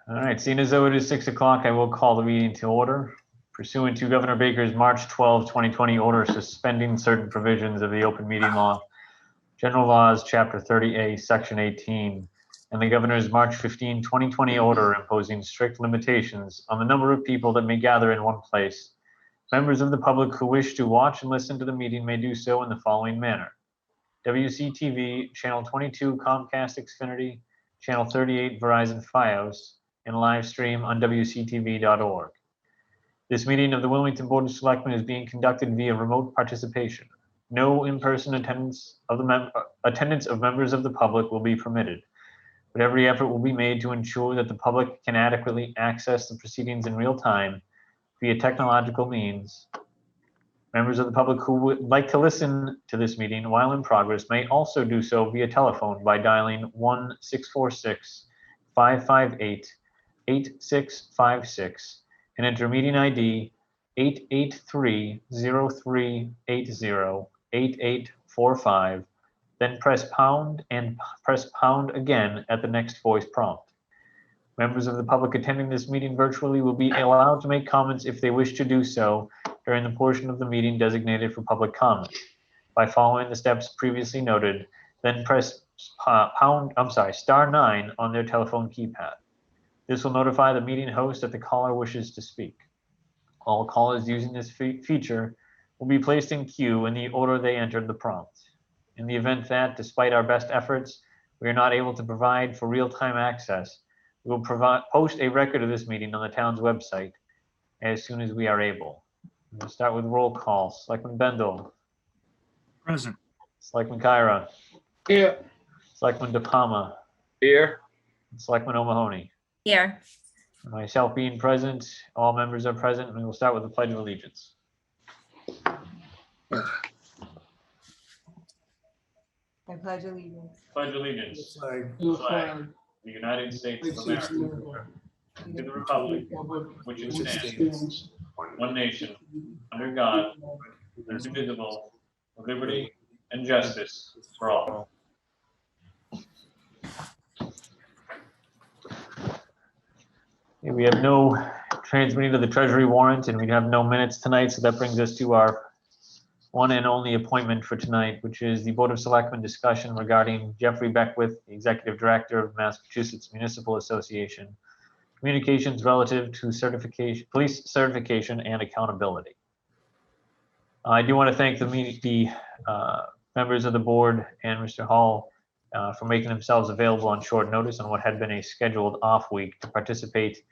All right, seeing as though it is 6 o'clock, I will call the meeting to order. Pursuant to Governor Baker's March 12, 2020 order suspending certain provisions of the open meeting law, General Laws, Chapter 30A, Section 18, and the Governor's March 15, 2020 order imposing strict limitations on the number of people that may gather in one place, members of the public who wish to watch and listen to the meeting may do so in the following manner. WCTV, Channel 22 Comcast Xfinity, Channel 38 Verizon Fios, and live stream on WCTV.org. This meeting of the Wilmington Board of Selectmen is being conducted via remote participation. No in-person attendance of members of the public will be permitted, but every effort will be made to ensure that the public can adequately access the proceedings in real time via technological means. Members of the public who would like to listen to this meeting while in progress may also do so via telephone by dialing 1-646-558-8656 and enter meeting ID 883-0380-8845, then press pound and press pound again at the next voice prompt. Members of the public attending this meeting virtually will be allowed to make comments if they wish to do so during the portion of the meeting designated for public comment by following the steps previously noted, then press star 9 on their telephone keypad. This will notify the meeting host that the caller wishes to speak. All callers using this feature will be placed in queue in the order they entered the prompt. In the event that, despite our best efforts, we are not able to provide for real-time access, we will post a record of this meeting on the town's website as soon as we are able. We'll start with roll call. Selectman Bendel. Present. Selectman Kyra. Here. Selectman DePalma. Here. Selectman O'Mahony. Here. Myself being present, all members are present, and we will start with the Pledge of Allegiance. I pledge allegiance Pledge allegiance to Flag. the flag, the United States of America, and to the republic which it stands, one nation, under God, indivisible, with liberty and justice for all. Okay, we have no transmitting to the Treasury warrant, and we have no minutes tonight, so that brings us to our one and only appointment for tonight, which is the Board of Selectmen discussion regarding Jeffrey Beckwith, the Executive Director of Massachusetts Municipal Association, communications relative to certification, police certification and accountability. I do want to thank the members of the board and Mr. Hall for making themselves available on short notice on what had been a scheduled off week to participate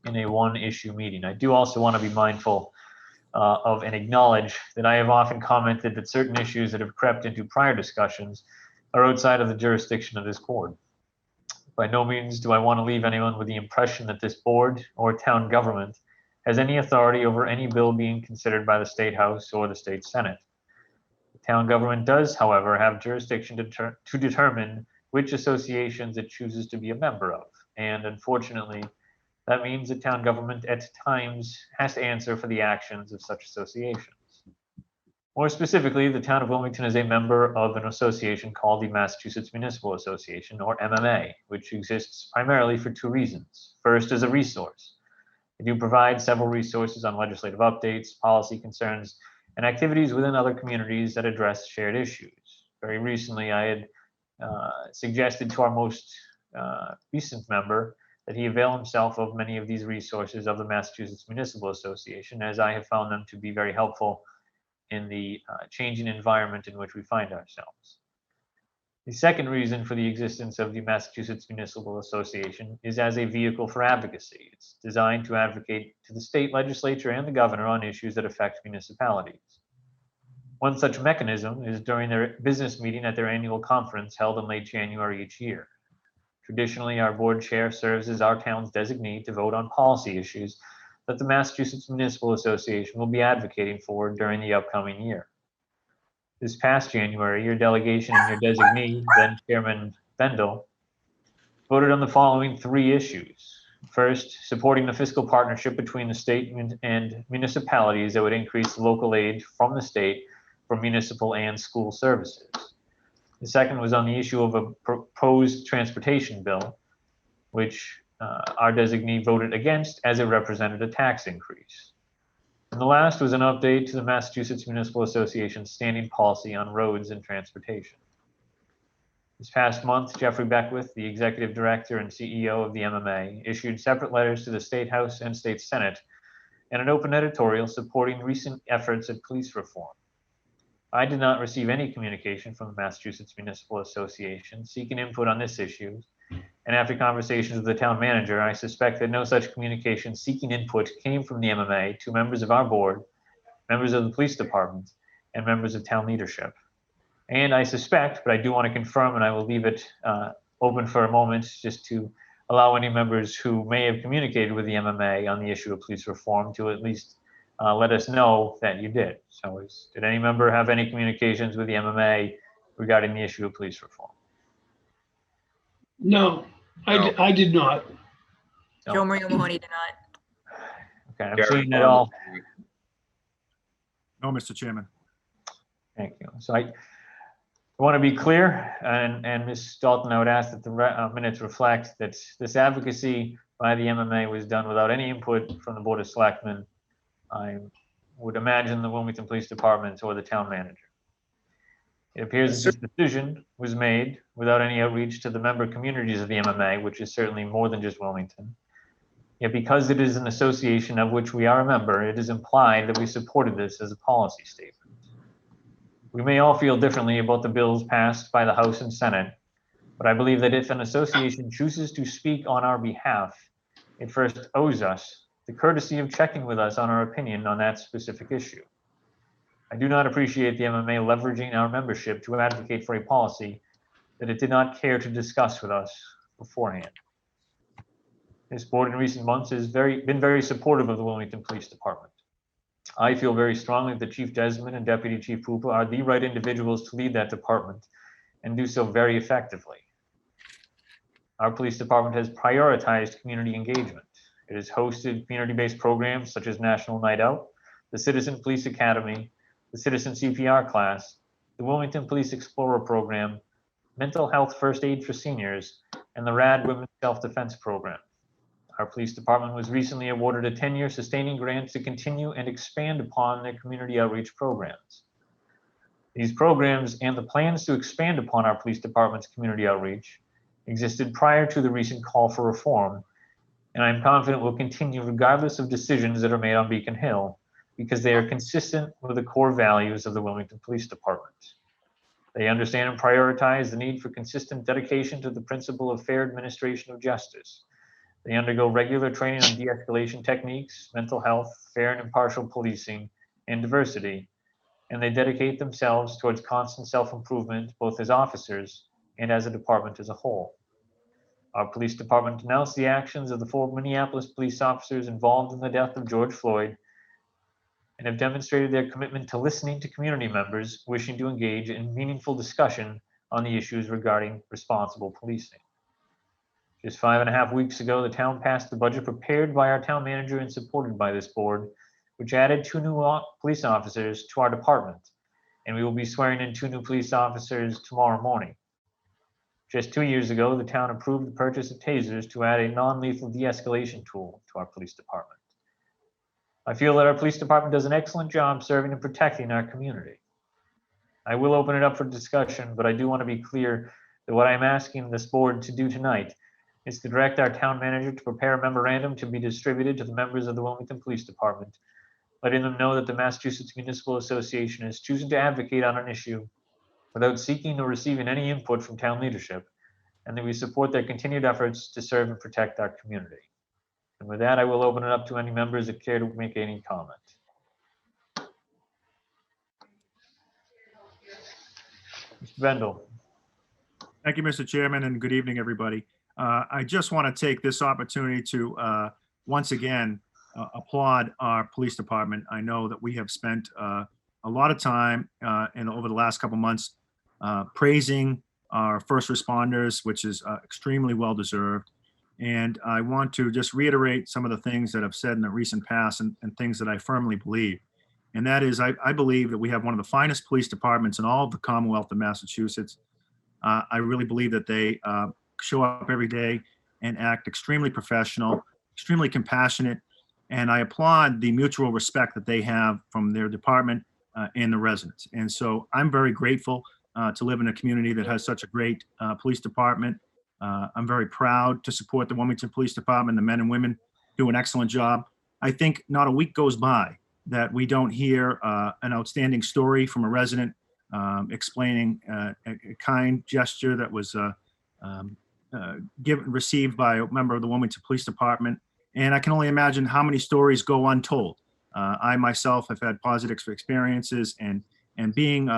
in a one-issue meeting. I do also want to be mindful of and acknowledge that I have often commented that certain issues that have crept into prior discussions are outside of the jurisdiction of this board. By no means do I want to leave anyone with the impression that this board or town government has any authority over any bill being considered by the State House or the State Senate. The town government does, however, have jurisdiction to determine which associations it chooses to be a member of, and unfortunately, that means the town government at times has to answer for the actions of such associations. More specifically, the town of Wilmington is a member of an association called the Massachusetts Municipal Association, or MMA, which exists primarily for two reasons. First, as a resource. They do provide several resources on legislative updates, policy concerns, and activities within other communities that address shared issues. Very recently, I had suggested to our most recent member that he avail himself of many of these resources of the Massachusetts Municipal Association, as I have found them to be very helpful in the changing environment in which we find ourselves. The second reason for the existence of the Massachusetts Municipal Association is as a vehicle for advocacy. It's designed to advocate to the state legislature and the governor on issues that affect municipalities. One such mechanism is during their business meeting at their annual conference held in late January each year. Traditionally, our board chair serves as our town's designee to vote on policy issues that the Massachusetts Municipal Association will be advocating for during the upcoming year. This past January, your delegation and your designee, then Chairman Bendel, voted on the following three issues. First, supporting the fiscal partnership between the state and municipalities that would increase local aid from the state for municipal and school services. The second was on the issue of a proposed transportation bill, which our designee voted against as it represented a tax increase. And the last was an update to the Massachusetts Municipal Association's standing policy on roads and transportation. This past month, Jeffrey Beckwith, the Executive Director and CEO of the MMA, issued separate letters to the State House and State Senate and an open editorial supporting recent efforts at police reform. I did not receive any communication from the Massachusetts Municipal Association seeking input on this issue, and after conversations with the town manager, I suspect that no such communication seeking input came from the MMA to members of our board, members of the police department, and members of town leadership. And I suspect, but I do want to confirm, and I will leave it open for a moment just to allow any members who may have communicated with the MMA on the issue of police reform to at least let us know that you did. So did any member have any communications with the MMA regarding the issue of police reform? No, I did not. No. Joe Maria Mahoney did not. Okay, I'm Gary seeing it all. No, Mr. Chairman. Thank you. So I want to be clear, and Ms. Dalton, I would ask that the minutes reflect that this advocacy by the MMA was done without any input from the Board of Selectmen. I would imagine the Wilmington Police Department or the town manager. It appears that this decision was made without any outreach to the member communities of the MMA, which is certainly more than just Wilmington. Yet because it is an association of which we are a member, it is implied that we supported this as a policy statement. We may all feel differently about the bills passed by the House and Senate, but I believe that if an association chooses to speak on our behalf, it first owes us the courtesy of checking with us on our opinion on that specific issue. I do not appreciate the MMA leveraging our membership to advocate for a policy that it did not care to discuss with us beforehand. This board in recent months has been very supportive of the Wilmington Police Department. I feel very strongly that Chief Desmond and Deputy Chief Pupa are the right individuals to lead that department and do so very effectively. Our police department has prioritized community engagement. It has hosted community-based programs such as National Night Out, the Citizen Police Academy, the Citizen CPR class, the Wilmington Police Explorer program, mental health first aid for seniors, and the RAD Women's Self-Defense program. Our police department was recently awarded a 10-year sustaining grant to continue and expand upon their community outreach programs. These programs and the plans to expand upon our police department's community outreach existed prior to the recent call for reform, and I'm confident will continue regardless of decisions that are made on Beacon Hill, because they are consistent with the core values of the Wilmington Police Department. They understand and prioritize the need for consistent dedication to the principle of fair administration of justice. They undergo regular training on de-escalation techniques, mental health, fair and impartial policing, and diversity, and they dedicate themselves towards constant self-improvement, both as officers and as a department as a whole. Our police department denounced the actions of the 4 Minneapolis police officers involved in the death of George Floyd and have demonstrated their commitment to listening to community members wishing to engage in meaningful discussion on the issues regarding responsible policing. Just 5.5 weeks ago, the town passed the budget prepared by our town manager and supported by this board, which added 2 new police officers to our department, and we will be swearing in 2 new police officers tomorrow morning. Just 2 years ago, the town approved the purchase of tasers to add a non-lethal de-escalation tool to our police department. I feel that our police department does an excellent job serving and protecting our community. I will open it up for discussion, but I do want to be clear that what I'm asking this board to do tonight is to direct our town manager to prepare a memorandum to be distributed to the members of the Wilmington Police Department, letting them know that the Massachusetts Municipal Association is choosing to advocate on an issue without seeking or receiving any input from town leadership, and that we support their continued efforts to serve and protect our community. And with that, I will open it up to any members that care to make any comment. Mr. Bendel. Thank you, Mr. Chairman, and good evening, everybody. I just want to take this opportunity to once again applaud our police department. I know that we have spent a lot of time and over the last couple months praising our first responders, which is extremely well deserved. And I want to just reiterate some of the things that I've said in the recent past and things that I firmly believe. And that is, I believe that we have one of the finest police departments in all of the Commonwealth of Massachusetts. I really believe that they show up every day and act extremely professional, extremely compassionate, and I applaud the mutual respect that they have from their department and the residents. And so I'm very grateful to live in a community that has such a great police department. I'm very proud to support the Wilmington Police Department. The men and women do an excellent job. I think not a week goes by that we don't hear an outstanding story from a resident explaining a kind gesture that was received by a member of the Wilmington Police Department. And I can only imagine how many stories go untold. I myself have had positive experiences, and being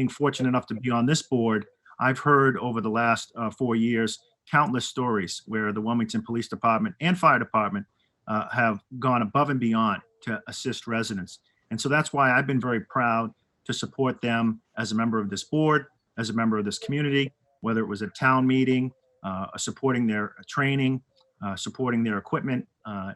fortunate enough to be on this board, I've heard over the last 4 years countless stories where the Wilmington Police Department and Fire Department have gone above and beyond to assist residents. And so that's why I've been very proud to support them as a member of this board, as a member of this community, whether it was a town meeting, supporting their training, supporting their equipment,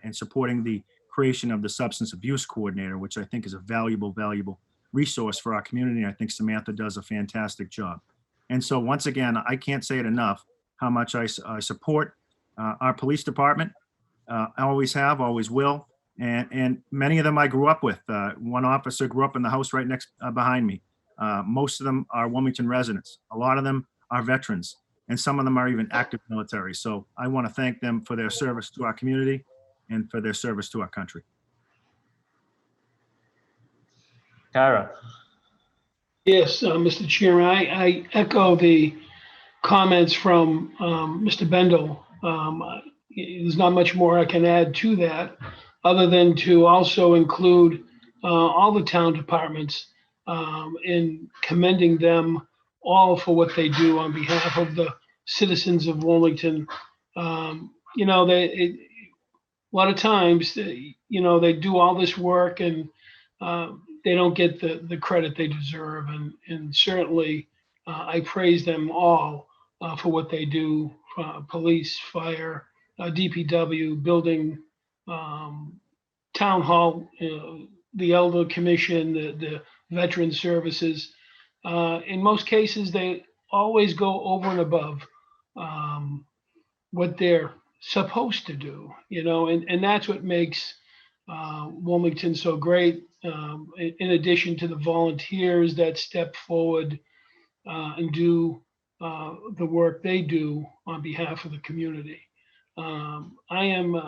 and supporting the creation of the substance abuse coordinator, which I think is a valuable resource for our community. I think Samantha does a fantastic job. And so once again, I can't say it enough how much I support our police department. I always have, always will. And many of them I grew up with. One officer grew up in the house right next behind me. Most of them are Wilmington residents. A lot of them are veterans, and some of them are even active military. So I want to thank them for their service to our community and for their service to our country. Tara. Yes, Mr. Chairman, I echo the comments from Mr. Bendel. There's not much more I can add to that, other than to also include all the town departments in commending them all for what they do on behalf of the citizens of Wilmington. You know, a lot of times, you know, they do all this work and they don't get the credit they deserve. And certainly I praise them all for what they do, police, fire, DPW, building, town hall, the elder commission, the veteran services. In most cases, they always go over and above what they're supposed to do, you know, and that's what makes Wilmington so great. In addition to the volunteers that step forward and do the work they do on behalf of the community. I am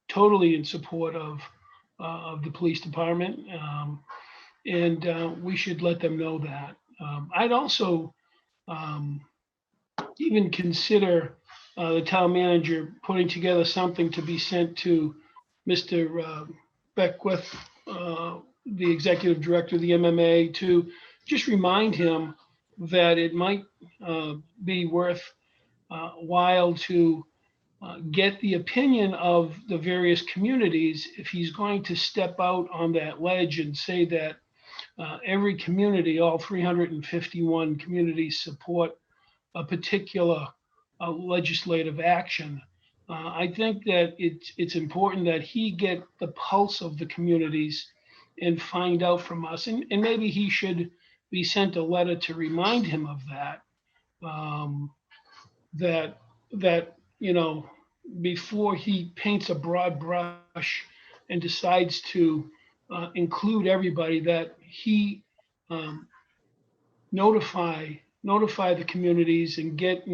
totally in support of the police department, and we should let them know that. I'd also even consider the town manager putting together something to be sent to Mr. Beckwith, the executive director of the MMA, to just remind him that it might be worth while to get the opinion of the various communities if he's going to step out on that ledge and say that every community, all 351 communities, support a particular legislative action. I think that it's important that he get the pulse of the communities and find out from us. And maybe he should be sent a letter to remind him of that, that, you know, before he paints a broad brush and decides to include everybody, that he notify the communities and get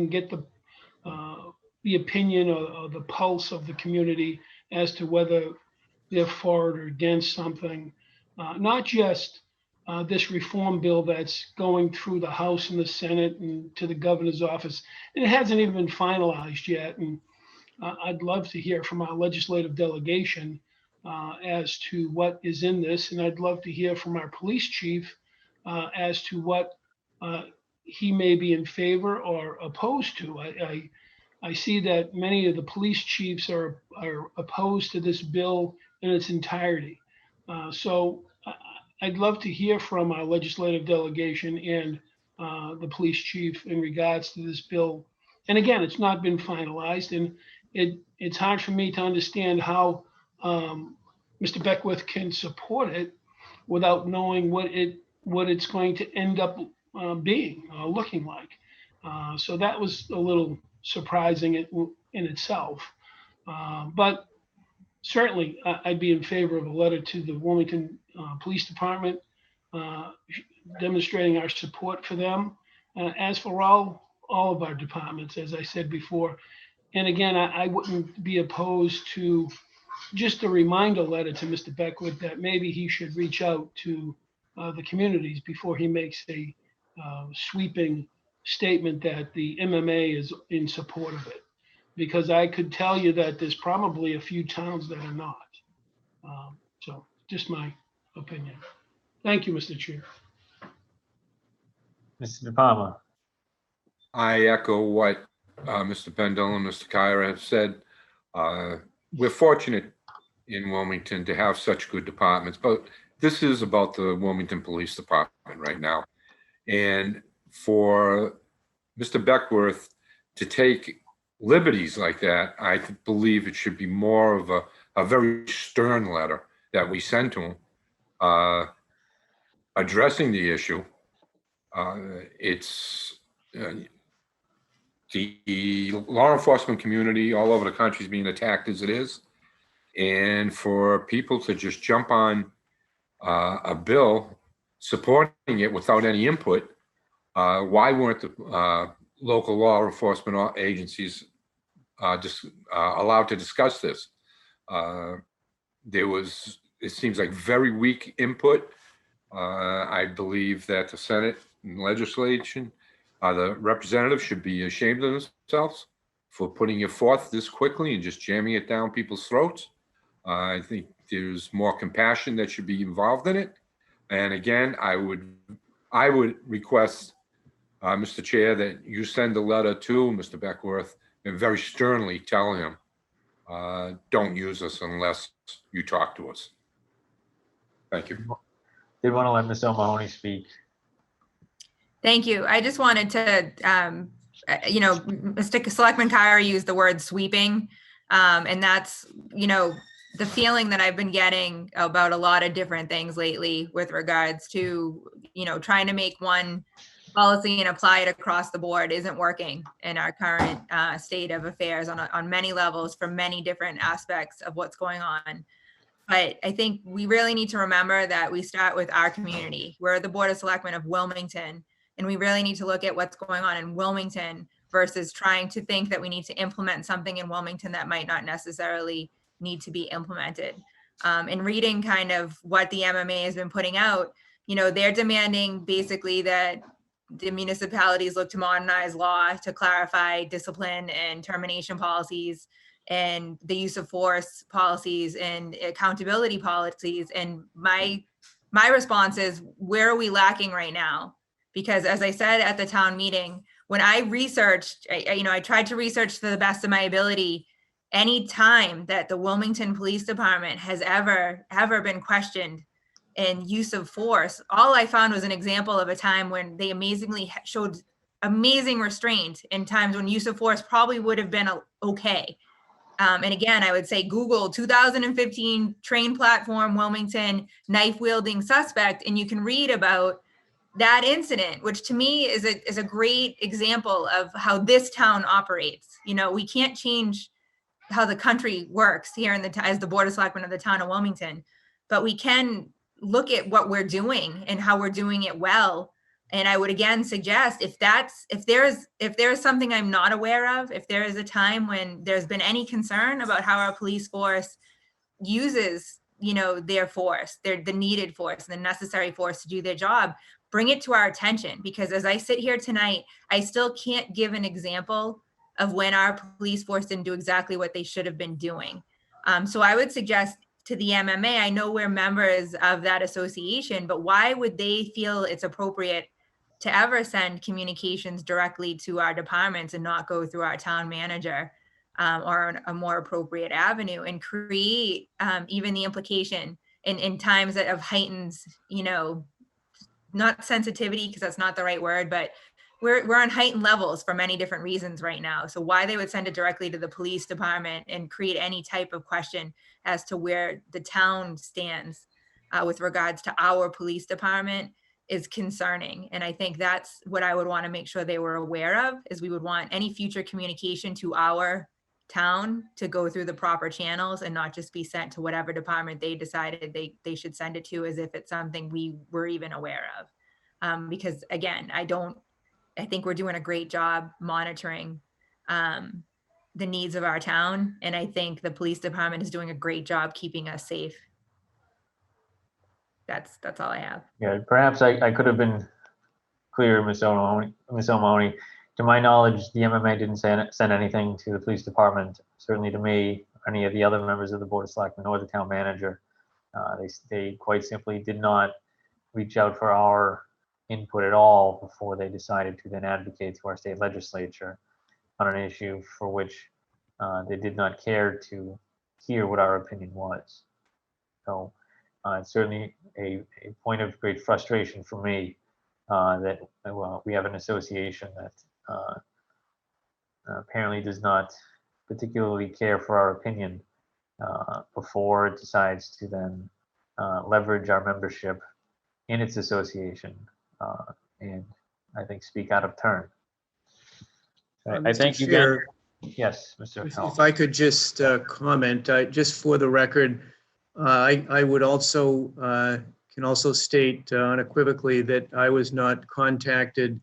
the opinion or the pulse of the community as to whether they're for or against something. Not just this reform bill that's going through the House and the Senate and to the governor's office. And it hasn't even been finalized yet. And I'd love to hear from our legislative delegation as to what is in this. And I'd love to hear from our police chief as to what he may be in favor or opposed to. I see that many of the police chiefs are opposed to this bill in its entirety. So I'd love to hear from our legislative delegation and the police chief in regards to this bill. And again, it's not been finalized, and it's hard for me to understand how Mr. Beckwith can support it without knowing what it's going to end up being, looking like. So that was a little surprising in itself. But certainly, I'd be in favor of a letter to the Wilmington Police Department demonstrating our support for them, as for all of our departments, as I said before. And again, I wouldn't be opposed to just a reminder letter to Mr. Beckwith that maybe he should reach out to the communities before he makes a sweeping statement that the MMA is in support of it. Because I could tell you that there's probably a few towns that are not. So just my opinion. Thank you, Mr. Chair. Mr. De Palma. I echo what Mr. Bendel and Mr. Kyra have said. We're fortunate in Wilmington to have such good departments, but this is about the Wilmington Police Department right now. And for Mr. Beckworth to take liberties like that, I believe it should be more of a very stern letter that we send to him, addressing the issue. It's the law enforcement community all over the country is being attacked as it is. And for people to just jump on a bill supporting it without any input, why weren't the local law enforcement agencies just allowed to discuss this? It seems like very weak input. I believe that the Senate and legislation, the representatives should be ashamed of themselves for putting it forth this quickly and just jamming it down people's throats. I think there's more compassion that should be involved in it. And again, I would request, Mr. Chair, that you send a letter to Mr. Beckworth and very sternly tell him, don't use us unless you talk to us. Thank you. Did want to let Ms. O'Mahony speak. Thank you. I just wanted to, Mr. Selectman Kyra used the word sweeping. And that's, the feeling that I've been getting about a lot of different things lately with regards to, trying to make one policy and apply it across the board isn't working in our current state of affairs on many levels for many different aspects of what's going on. But I think we really need to remember that we start with our community. We're the Board of Selectmen of Wilmington, and we really need to look at what's going on in Wilmington versus trying to think that we need to implement something in Wilmington that might not necessarily need to be implemented. And reading kind of what the MMA has been putting out, they're demanding basically that the municipalities look to modernize law to clarify discipline and termination policies and the use of force policies and accountability policies. And my response is, where are we lacking right now? Because as I said at the town meeting, when I researched, I tried to research to the best of my ability, any time that the Wilmington Police Department has ever been questioned in use of force, all I found was an example of a time when they amazingly showed amazing restraint in times when use of force probably would have been okay. And again, I would say Google 2015 train platform Wilmington knife wielding suspect, and you can read about that incident, which to me is a great example of how this town operates. We can't change how the country works here as the Board of Selectmen of the town of Wilmington, but we can look at what we're doing and how we're doing it well. And I would again suggest if there is something I'm not aware of, if there is a time when there's been any concern about how our police force uses, their force, the needed force, the necessary force to do their job, bring it to our attention. Because as I sit here tonight, I still can't give an example of when our police force didn't do exactly what they should have been doing. So I would suggest to the MMA, I know we're members of that association, but why would they feel it's appropriate to ever send communications directly to our departments and not go through our town manager or a more appropriate avenue, and create even the implication in times that of heightened, not sensitivity, because that's not the right word, but we're on heightened levels for many different reasons right now. So why they would send it directly to the police department and create any type of question as to where the town stands with regards to our police department is concerning. And I think that's what I would want to make sure they were aware of, is we would want any future communication to our town to go through the proper channels and not just be sent to whatever department they decided they should send it to, as if it's something we were even aware of. Because again, I think we're doing a great job monitoring the needs of our town. And I think the police department is doing a great job keeping us safe. That's all I have. Yeah, perhaps I could have been clearer, Ms. O'Mahony. To my knowledge, the MMA didn't send anything to the police department, certainly to me, or any of the other members of the Board of Selectmen or the town manager. They quite simply did not reach out for our input at all before they decided to then advocate to our state legislature on an issue for which they did not care to hear what our opinion was. So it's certainly a point of great frustration for me that we have an association that apparently does not particularly care for our opinion before it decides to then leverage our membership in its association and I think speak out of turn. I thank you again. Yes, Mr. Hall. If I could just comment, just for the record, I would also can also state unequivocally that I was not contacted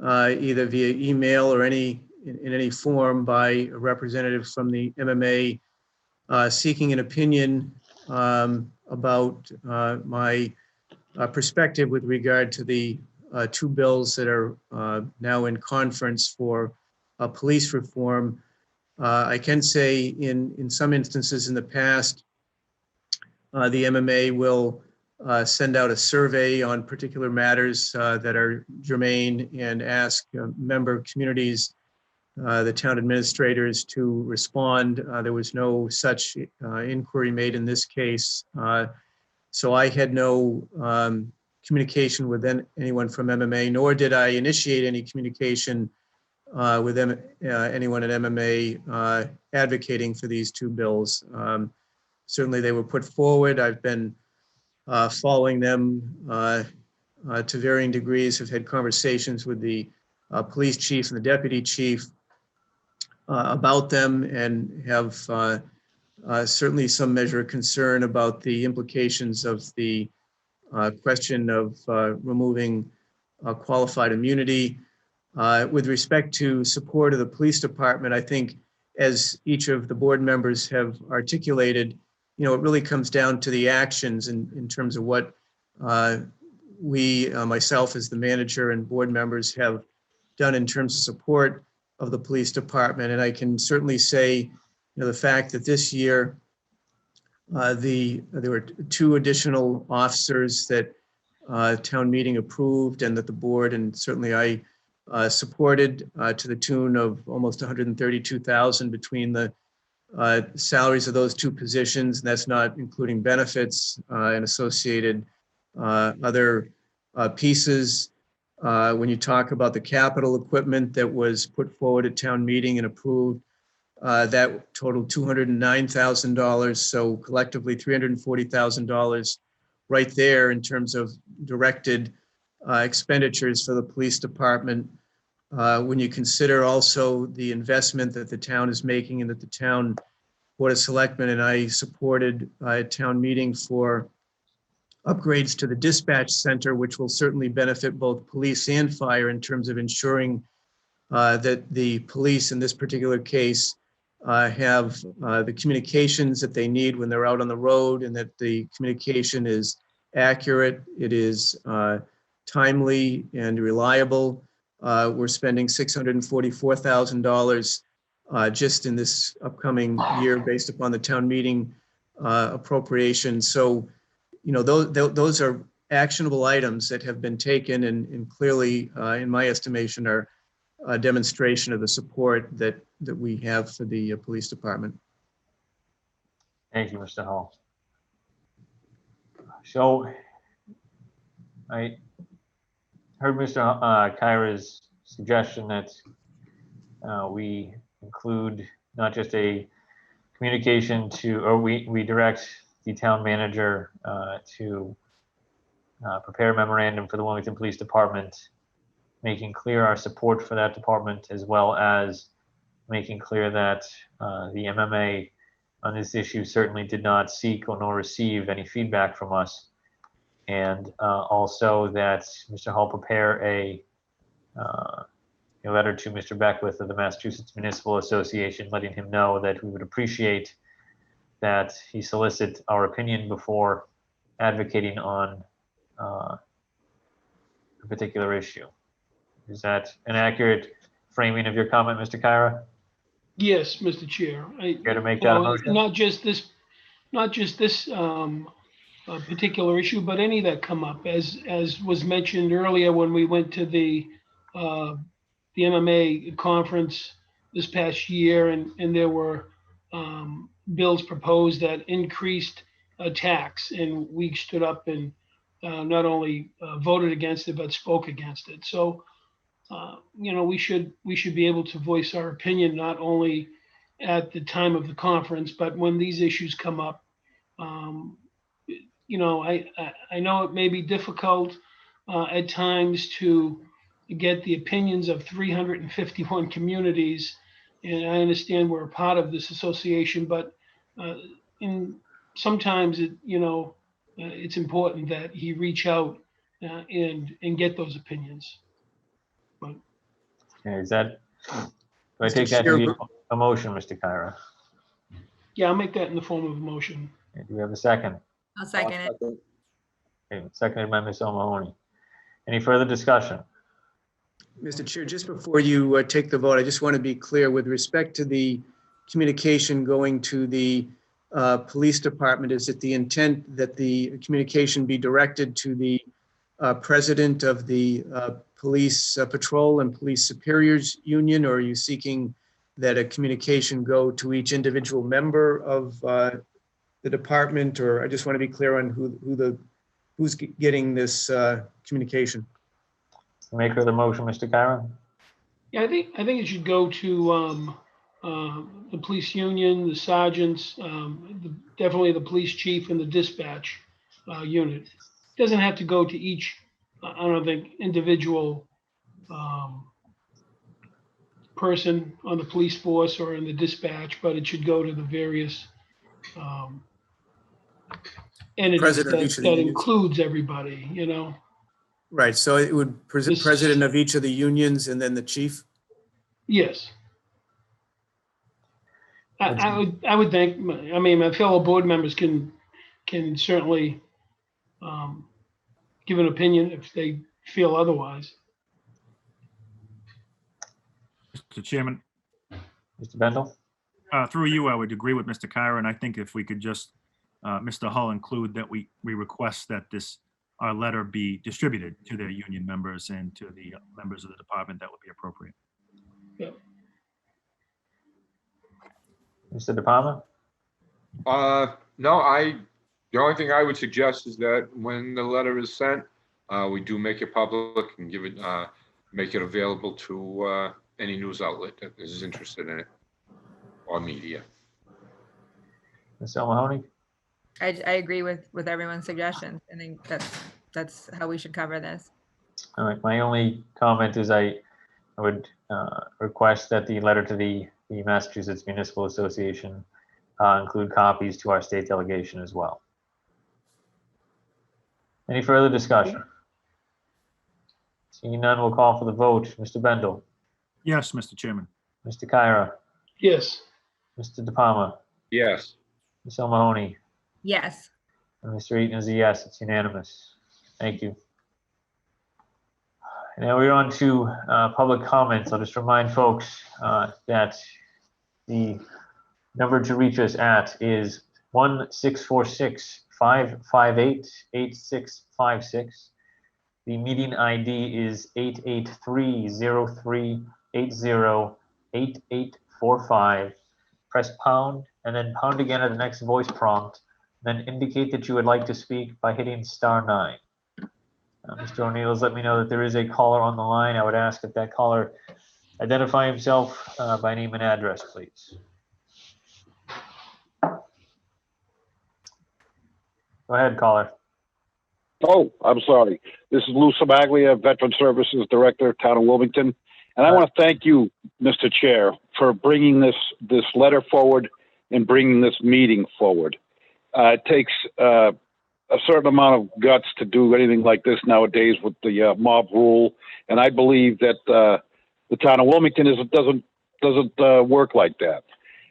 either via email or in any form by a representative from the MMA seeking an opinion about my perspective with regard to the two bills that are now in conference for police reform. I can say in some instances in the past, the MMA will send out a survey on particular matters that are germane and ask member communities, the town administrators, to respond. There was no such inquiry made in this case. So I had no communication with anyone from MMA, nor did I initiate any communication with anyone at MMA advocating for these two bills. Certainly they were put forward. I've been following them to varying degrees. Have had conversations with the police chief and the deputy chief about them, and have certainly some measure of concern about the implications of the question of removing qualified immunity. With respect to support of the police department, I think, as each of the board members have articulated, it really comes down to the actions in terms of what we, myself as the manager and board members, have done in terms of support of the police department. And I can certainly say, the fact that this year there were 2 additional officers that town meeting approved, and that the board and certainly I supported to the tune of almost $132,000 between the salaries of those 2 positions. And that's not including benefits and associated other pieces. When you talk about the capital equipment that was put forward at town meeting and approved, that totaled $209,000. So collectively $340,000 right there in terms of directed expenditures for the police department. When you consider also the investment that the town is making, and that the town Board of Selectmen and I supported at town meeting for upgrades to the dispatch center, which will certainly benefit both police and fire in terms of ensuring that the police in this particular case have the communications that they need when they're out on the road, and that the communication is accurate, it is timely and reliable. We're spending $644,000 just in this upcoming year based upon the town meeting appropriation. So, those are actionable items that have been taken, and clearly, in my estimation, are a demonstration of the support that we have for the police department. Thank you, Mr. Hall. So I heard Mr. Kyra's suggestion that we include not just a communication to, or we direct the town manager to prepare a memorandum for the Wilmington Police Department, making clear our support for that department, as well as making clear that the MMA on this issue certainly did not seek or nor receive any feedback from us. And also that Mr. Hall prepare a letter to Mr. Beckwith of the Massachusetts Municipal Association, letting him know that we would appreciate that he solicit our opinion before advocating on a particular issue. Is that an accurate framing of your comment, Mr. Kyra? Yes, Mr. Chair. Care to make that a motion? Not just this particular issue, but any that come up, as was mentioned earlier when we went to the MMA conference this past year, and there were bills proposed that increased tax, and we stood up and not only voted against it, but spoke against it. So, we should be able to voice our opinion, not only at the time of the conference, but when these issues come up. I know it may be difficult at times to get the opinions of 351 communities, and I understand we're a part of this association, but sometimes it's important that he reach out and get those opinions. Okay, do I Mr. take that to be Chair- a motion, Mr. Kyra? Yeah, I'll make that in the form of a motion. Okay, do we have a second? I'll second it. Okay, seconded by Ms. O'Mahony. Any further discussion? Mr. Chair, just before you take the vote, I just want to be clear with respect to the communication going to the police department. Is it the intent that the communication be directed to the president of the police patrol and police superiors union, or are you seeking that a communication go to each individual member of the department? Or I just want to be clear on who's getting this communication. Maker of the motion, Mr. Kyra? Yeah, I think it should go to the police union, the sergeants, definitely the police chief and the dispatch unit. It doesn't have to go to each, I don't think, individual person on the police force or in the dispatch, but it should go to the various entities President of each of the that unions. includes everybody, Right, so it would This- president of each of the unions and then the chief? Yes. I would think, my fellow board members can certainly give an opinion if they feel otherwise. Mr. Chairman, Mr. Bendel? through you, I would agree with Mr. Kyra, and I think if we could just, Mr. Hull, include that we request that our letter be distributed to their union members and to the members of the department, that would be appropriate. Yeah. Mr. De Palma? No, the only thing I would suggest is that when the letter is sent, we do make it public and make it available to any news outlet that is interested in it, or media. Ms. O'Mahony? I agree with everyone's suggestions. I think that's how we should cover this. All right, my only comment is I would request that the letter to the Massachusetts Municipal Association include copies to our state delegation as well. Any further discussion? Seeing none, we'll call for the vote. Mr. Bendel? Yes, Mr. Chairman. Mr. Kyra? Yes. Mr. De Palma? Yes. Ms. O'Mahony? Yes. And Mr. Eaton is a yes. It's unanimous. Thank you. Now we're on to public comments. I'll just remind folks that the number to reach us at is 1-646-558-8656. The meeting ID is 883-03-80-8845. Press pound and then pound again at the next voice prompt. Then indicate that you would like to speak by hitting *9. Mr. O'Neill has let me know that there is a caller on the line. I would ask that that caller identify himself by name and address, please. Go ahead, caller. Oh, I'm sorry. This is Lou Samaglia, Veteran Services Director, Town of Wilmington. And I want to thank you, Mr. Chair, for bringing this letter forward and bringing this meeting forward. It takes a certain amount of guts to do anything like this nowadays with the mob rule. And I believe that the Town of Wilmington doesn't work like that.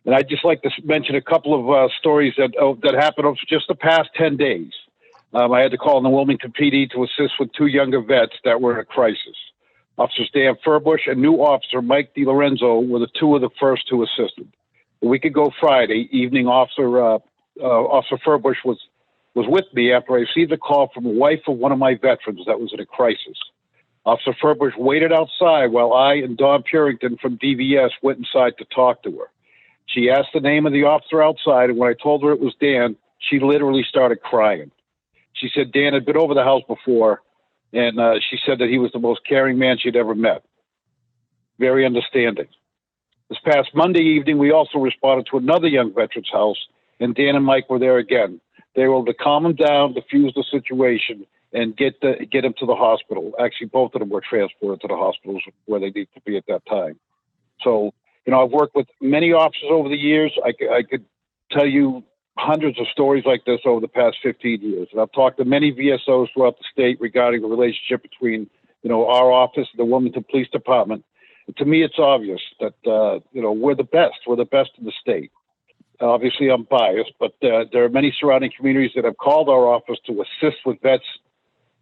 And I'd just like to mention a couple of stories that happened over just the past 10 days. I had to call in the Wilmington PD to assist with two younger vets that were in a crisis. Officers Dan Furbush and new officer Mike DiLorenzo were the two of the first who assisted. A week ago Friday evening, Officer Furbush was with me after I received a call from the wife of one of my veterans that was in a crisis. Officer Furbush waited outside while I and Don Purington from DVS went inside to talk to her. She asked the name of the officer outside, and when I told her it was Dan, she literally started crying. She said Dan had been over the house before, and she said that he was the most caring man she'd ever met. Very understanding. This past Monday evening, we also responded to another young veteran's house, and Dan and Mike were there again. They were able to calm him down, diffuse the situation, and get him to the hospital. Actually, both of them were transported to the hospitals where they need to be at that time. So, I've worked with many officers over the years. I could tell you hundreds of stories like this over the past 15 years. And I've talked to many VSOs throughout the state regarding the relationship between, our office and the Wilmington Police Department. And to me, it's obvious that, we're the best. We're the best in the state. Obviously, I'm biased, but there are many surrounding communities that have called our office to assist with vets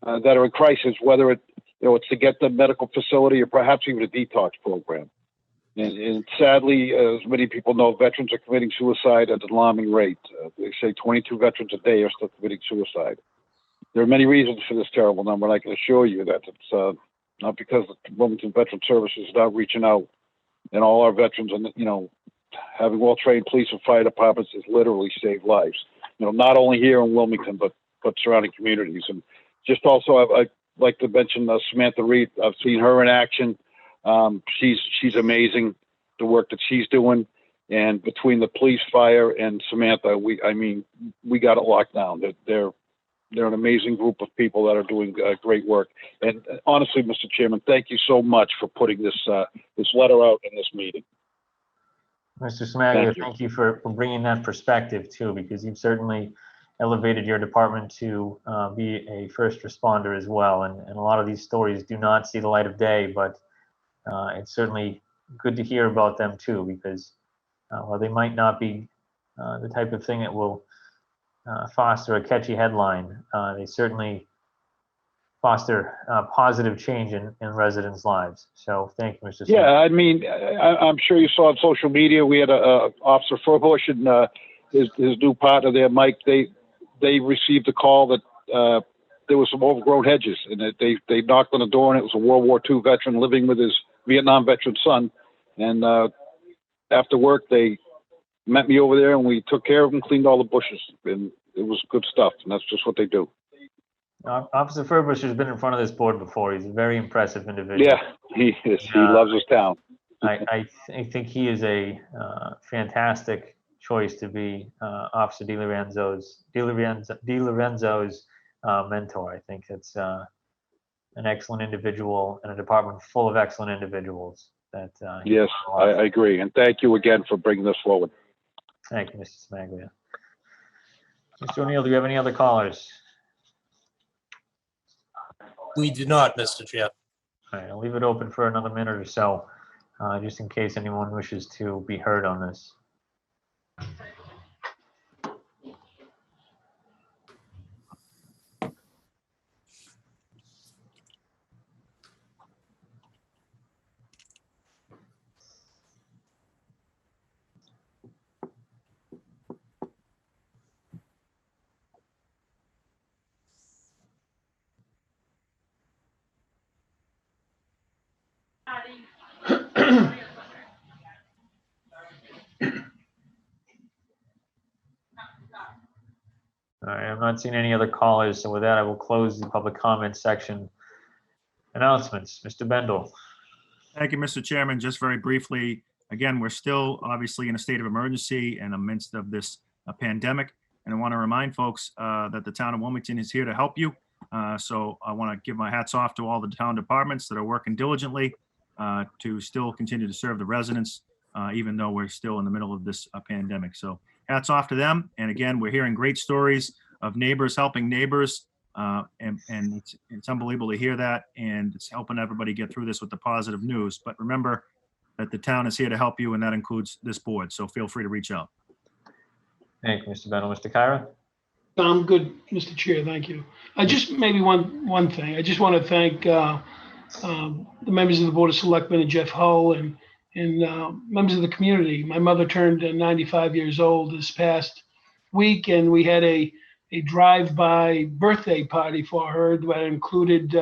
that are in crisis, whether it's to get them medical facility or perhaps even a detox program. And sadly, as many people know, veterans are committing suicide at an alarming rate. They say 22 veterans a day are still committing suicide. There are many reasons for this terrible number, and I can assure you that it's not because the Wilmington Veteran Services is not reaching out, and all our veterans, and having well-trained police and fire departments has literally saved lives. Not only here in Wilmington, but surrounding communities. And just also, I'd like to mention Samantha Reed. I've seen her in action. She's amazing, the work that she's doing, and between the police, fire, and Samantha, we got it locked down. They're an amazing group of people that are doing great work. And honestly, Mr. Chairman, thank you so much for putting this letter out in this meeting. Mr. Smaglia, thank you for bringing that perspective too, because you've certainly elevated your department to be a first responder as well. And a lot of these stories do not see the light of day, but it's certainly good to hear about them too, because while they might not be the type of thing that will foster a catchy headline, they certainly foster positive change in residents' lives. So thank you, Mr. Smith. Yeah, I'm sure you saw on social media, we had Officer Furbush and his new partner there, Mike. They received a call that there was some overgrown hedges, and they knocked on the door, and it was a World War II veteran living with his Vietnam veteran son. And after work, they met me over there, and we took care of them, cleaned all the bushes, and it was good stuff. And that's just what they do. Officer Furbush has been in front of this board before. He's a very impressive individual. Yeah, he is. He loves his town. I think he is a fantastic choice to be Officer DiLorenzo's mentor. I think it's an excellent individual and a department full of excellent individuals. Yes, I agree. And thank you again for bringing this forward. Thank you, Mr. Smaglia. Mr. O'Neill, do you have any other callers? We do not, Mr. Chair. All right, I'll leave it open for another minute or so, just in case anyone wishes to be heard on this. All right, I'm not seeing any other callers, so with that, I will close the public comment section. Announcements, Mr. Bendel. Thank you, Mr. Chairman. Just very briefly, again, we're still obviously in a state of emergency in the midst of this pandemic. And I want to remind folks that the town of Wilmington is here to help you. So I want to give my hats off to all the town departments that are working diligently to still continue to serve the residents, even though we're still in the middle of this pandemic. So hats off to them. And again, we're hearing great stories of neighbors helping neighbors. And it's unbelievable to hear that. And it's helping everybody get through this with the positive news. But remember that the town is here to help you, and that includes this board. So feel free to reach out. Thank you, Mr. Bendel. Mr. Kyra? I'm good, Mr. Chair, thank you. I just, maybe one thing, I just want to thank the members of the Board of Selectmen and Jeff Hull and members of the community. My mother turned 95 years old this past week, and we had a drive-by birthday party for her that included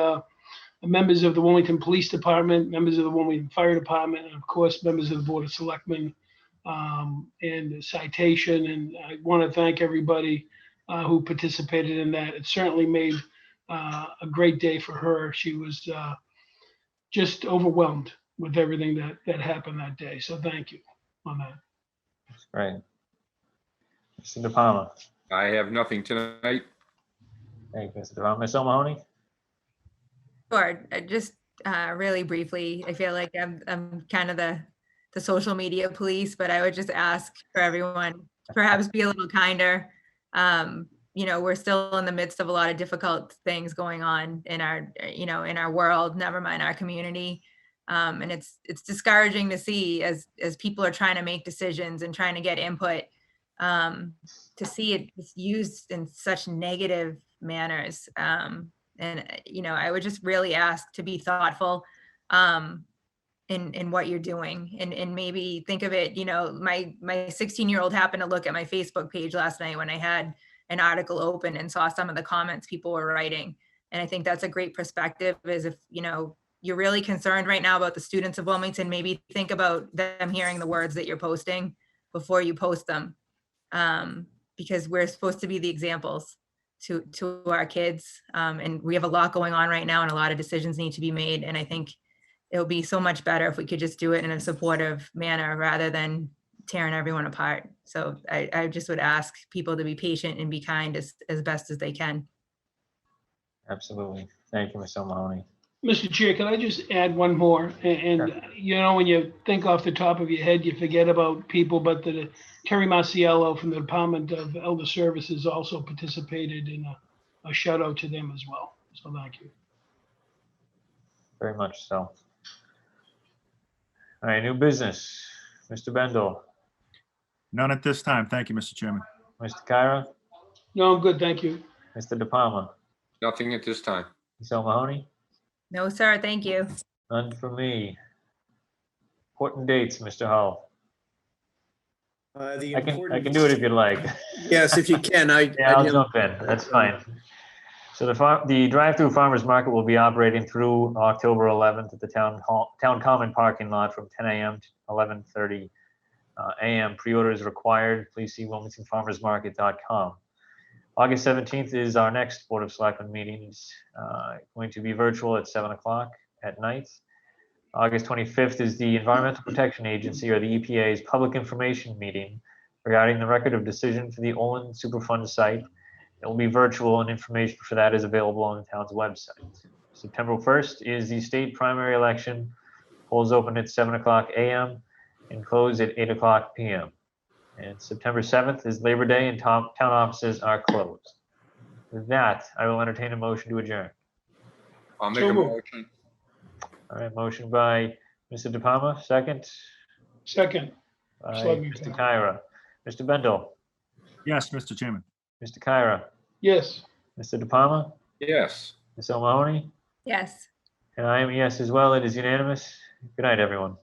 members of the Wilmington Police Department, members of the Wilmington Fire Department, and of course, members of the Board of Selectmen and Citation. And I want to thank everybody who participated in that. It certainly made a great day for her. She was just overwhelmed with everything that happened that day. So thank you on that. That's great. Mr. De Palma? I have nothing tonight. Thank you, Mr. De Palma. Ms. O'Mahony? Sure. Just really briefly, I feel like I'm kind of the social media police, but I would just ask for everyone, perhaps be a little kinder. We're still in the midst of a lot of difficult things going on in our world, never mind our community. And it's discouraging to see as people are trying to make decisions and trying to get input, to see it used in such negative manners. I would just really ask to be thoughtful in what you're doing, and maybe think of it, my 16-year-old happened to look at my Facebook page last night when I had an article open and saw some of the comments people were writing. And I think that's a great perspective, is if, you're really concerned right now about the students of Wilmington, maybe think about them hearing the words that you're posting before you post them. Because we're supposed to be the examples to our kids. And we have a lot going on right now, and a lot of decisions need to be made. And I think it'll be so much better if we could just do it in a supportive manner rather than tearing everyone apart. So I just would ask people to be patient and be kind as best as they can. Absolutely. Thank you, Ms. O'Mahony. Mr. Chair, can I just add one more? And Sure. when you think off the top of your head, you forget about people, but Terry Marciello from the Department of Elder Services also participated in a shout out to them as well. So thank you. Very much so. All right, new business. Mr. Bendel? None at this time. Thank you, Mr. Chairman. Mr. Kyra? No, I'm good, thank you. Mr. De Palma? Nothing at this time. Ms. O'Mahony? No, sir. Thank you. None for me. Important dates, Mr. Hull. The I can important, do it if you'd like. yes, if you can, Yeah, I'll jump in. That's fine. So the drive-through farmers market will be operating through October 11th at the town common parking lot from 10 a.m. to 11:30 a.m. Pre-order is required. Please see wilmingtonfarmersmarket.com. August 17th is our next Board of Selectmen meeting. It's going to be virtual at 7 o'clock at night. August 25th is the Environmental Protection Agency, or the EPA's public information meeting regarding the record of decision for the Olin Superfund site. It will be virtual, and information for that is available on the town's website. September 1st is the state primary election. Polls open at 7 o'clock a.m. and close at 8 o'clock p.m. And September 7th is Labor Day, and town offices are closed. With that, I will entertain a motion to adjourn. I'll make So a moved. motion. All right, motion by Mr. De Palma, second Second, by Selectman Mr. Kyra. Mr. Bendel? Yes, Mr. Chairman. Mr. Kyra? yes. Mr. De Palma? Yes. Ms. O'Mahony? Yes. And I am a yes as well. It is unanimous. Good night, everyone.